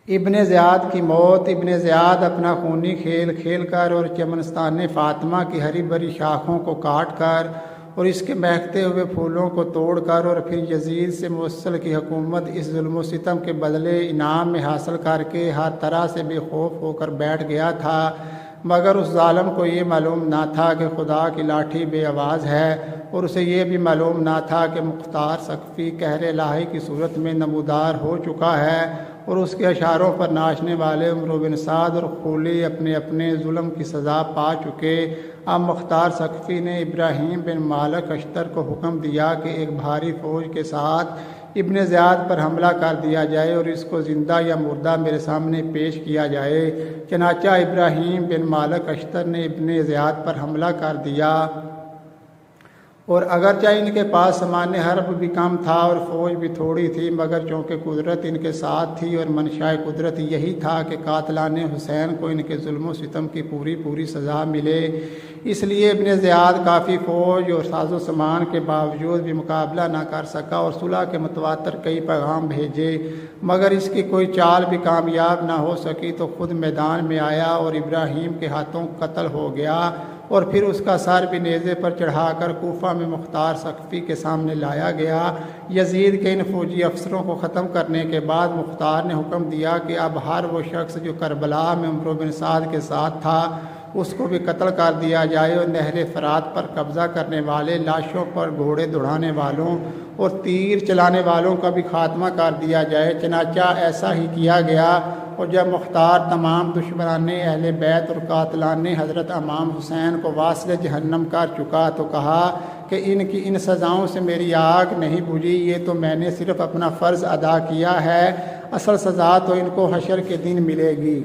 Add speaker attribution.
Speaker 1: ابن زیاد کی موت۔ ابن زیاد اپنا خونی کھیل کھیل کر اور چمنستان فاطمہ کی ہری بھری شاخوں کو کاٹ کر اور اس کے مہکتے ہوئے پھولوں کو توڑ کر اور پھر یزید سے موصل کی حکومت اس ظلم و ستم کے بدلے انعام میں حاصل کر کے ہر طرح سے بے خوف ہو کر بیٹھ گیا تھا، مگر اس ظالم کو یہ معلوم نہ تھا کہ خدا کی لاٹھی بے آواز ہے، اور اسے یہ بھی معلوم نہ تھا کہ مختار ثقفی قہر الہی کی صورت میں نمودار ہو چکا ہے، اور اس کے اشاروں پر ناچنے والے عمرو بن سعد اور خولی اپنے اپنے ظلم کی سزا پا چکے۔ اب مختار ثقفی نے ابراہیم بن مالک اشتر کو حکم دیا کہ ایک بھاری فوج کے ساتھ ابن زیاد پر حملہ کر دیا جائے اور اس کو زندہ یا مردہ میرے سامنے پیش کیا جائے۔ چنانچہ ابراہیم بن مالک اشتر نے ابن زیاد پر حملہ کر دیا، اور اگرچہ ان کے پاس سامان حرب بھی کم تھا اور فوج بھی تھوڑی تھی، مگر چونکہ قدرت ان کے ساتھ تھی اور منشاء قدرت یہی تھا کہ قاتلان حسین کو ان کے ظلم و ستم کی پوری سزا ملے، اس لیے ابن زیاد کافی فوج اور ساز و سامان کے باوجود بھی مقابلہ نہ کر سکا اور صلح کے متواتر کئی پیغام بھیجے، مگر اس کی کوئی چال بھی کامیاب نہ ہو سکی، تو خود میدان میں آیا اور ابراہیم کے ہاتھوں قتل ہو گیا، اور پھر اس کا سر بھی نیزے پر چڑھا کر کوفہ میں مختار ثقفی کے سامنے لایا گیا۔ یزید کے ان فوجی افسروں کو ختم کرنے کے بعد مختار نے حکم دیا کہ اب ہر وہ شخص جو کربلا میں عمرو بن سعد کے ساتھ تھا اس کو بھی قتل کر دیا جائے، اور نہر فرات پر قبضہ کرنے والے، لاشوں پر گھوڑے دوڑانے والوں اور تیر چلانے والوں کا بھی خاتمہ کر دیا جائے۔ چنانچہ ایسا ہی کیا گیا، اور جب مختار تمام دشمنان اہل بیت اور قاتلان حضرت امام حسین کو واصل جہنم کر چکا تو کہا کہ ان کی ان سزاؤں سے میری آگ نہیں بجھی، یہ تو میں نے صرف اپنا فرض ادا کیا ہے، اصل سزا تو ان کو حشر کے دن ملے گی۔